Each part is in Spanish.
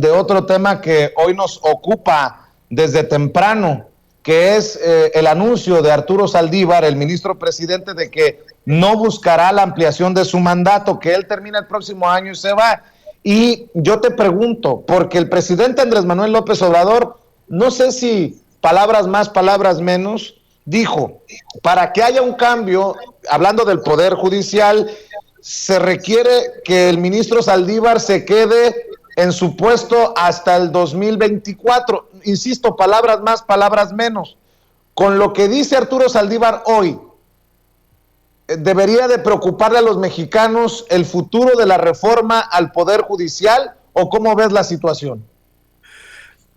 de otro tema que hoy nos ocupa desde temprano, que es el anuncio de Arturo Saldívar, el ministro presidente, de que no buscará la ampliación de su mandato, que él termina el próximo año y se va. Y yo te pregunto, porque el presidente Andrés Manuel López Obrador, no sé si palabras más, palabras menos, dijo, para que haya un cambio, hablando del Poder Judicial, se requiere que el ministro Saldívar se quede en su puesto hasta el 2024. Insisto, palabras más, palabras menos. Con lo que dice Arturo Saldívar hoy, ¿debería de preocuparle a los mexicanos el futuro de la reforma al Poder Judicial o cómo ves la situación?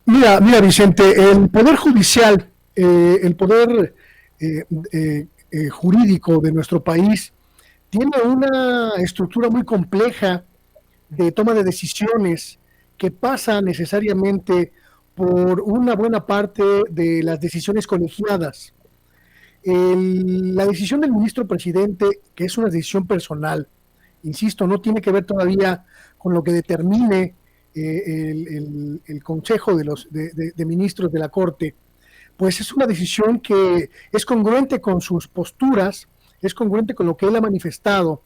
Mira, Vicente, el Poder Judicial, el Poder jurídico de nuestro país tiene una estructura muy compleja de toma de decisiones que pasa necesariamente por una buena parte de las decisiones colegiadas. La decisión del ministro presidente, que es una decisión personal, insisto, no tiene que ver todavía con lo que determine el Consejo de Ministros de la Corte, pues es una decisión que es congruente con sus posturas, es congruente con lo que él ha manifestado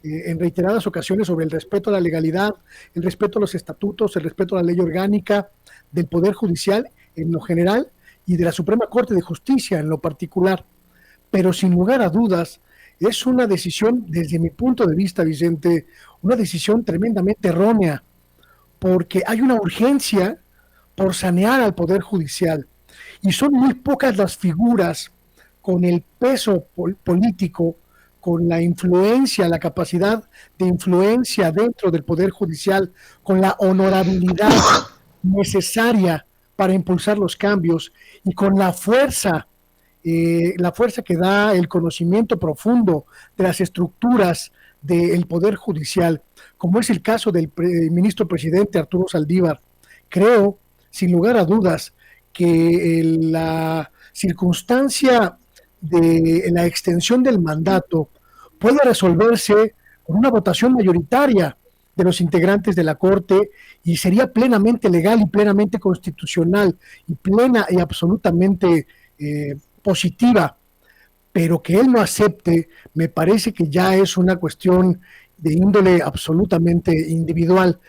en reiteradas ocasiones sobre el respeto a la legalidad, el respeto a los estatutos, el respeto a la ley orgánica del Poder Judicial en lo general y de la Suprema Corte de Justicia en lo particular. Pero sin lugar a dudas, es una decisión, desde mi punto de vista, Vicente, una decisión tremendamente errónea, porque hay una urgencia por sanear al Poder Judicial, y son muy pocas las figuras con el peso político, con la influencia, la capacidad de influencia dentro del Poder Judicial, con la honorabilidad necesaria para impulsar los cambios y con la fuerza que da el conocimiento profundo de las estructuras del Poder Judicial, como es el caso del ministro presidente Arturo Saldívar. Creo, sin lugar a dudas, que la circunstancia de la extensión del mandato puede resolverse con una votación mayoritaria de los integrantes de la Corte y sería plenamente legal y plenamente constitucional y plena y absolutamente positiva, pero que él no acepte, me parece que ya es una cuestión de índole absolutamente individual.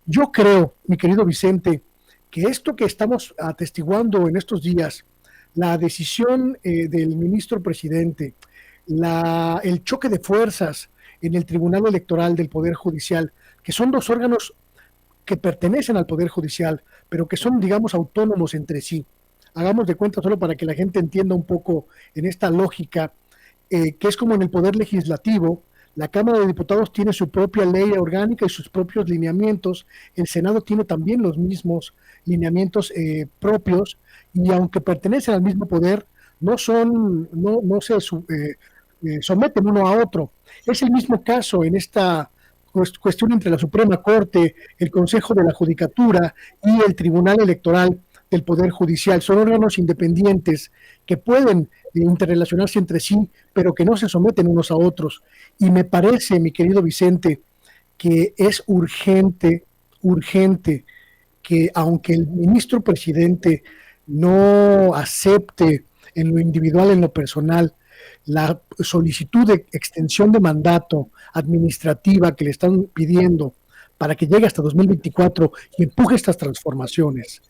Yo creo, mi querido Vicente, que esto que estamos atestiguando en estos días, la decisión del ministro presidente, el choque de fuerzas en el Tribunal Electoral del Poder Judicial, que son dos órganos que pertenecen al Poder Judicial, pero que son, digamos, autónomos entre sí. Hagamos de cuenta, solo para que la gente entienda un poco en esta lógica, que es como en el Poder Legislativo. La Cámara de Diputados tiene su propia ley orgánica y sus propios lineamientos. El Senado tiene también los mismos lineamientos propios, y aunque pertenecen al mismo poder, no se someten uno a otro. Es el mismo caso en esta cuestión entre la Suprema Corte, el Consejo de la Judicatura y el Tribunal Electoral del Poder Judicial. Son órganos independientes que pueden interrelacionarse entre sí, pero que no se someten unos a otros. Y me parece, mi querido Vicente, que es urgente que, aunque el ministro presidente no acepte en lo individual, en lo personal, la solicitud de extensión de mandato administrativa que le están pidiendo para que llegue hasta 2024 y empuje estas transformaciones,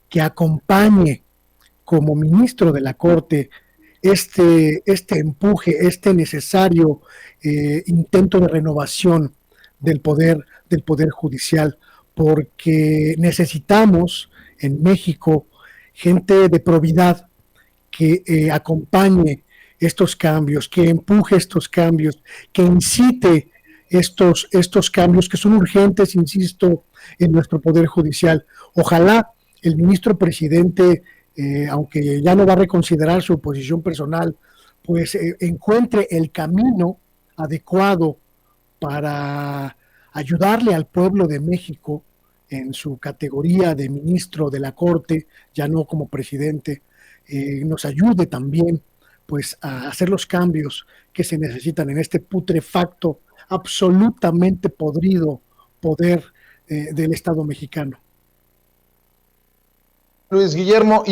que acompañe como ministro de la Corte este empuje, este necesario intento de renovación del poder judicial, porque necesitamos en México gente de probidad que acompañe estos cambios, que empuje estos cambios, que incite estos cambios que son urgentes, insisto, en nuestro Poder Judicial. Ojalá el ministro presidente, aunque ya no va a reconsiderar su posición personal, pues encuentre el camino adecuado para ayudarle al pueblo de México en su categoría de ministro de la Corte, ya no como presidente, nos ayude también pues a hacer los cambios que se necesitan en este putrefacto, absolutamente podrido poder del Estado mexicano. Luis Guillermo.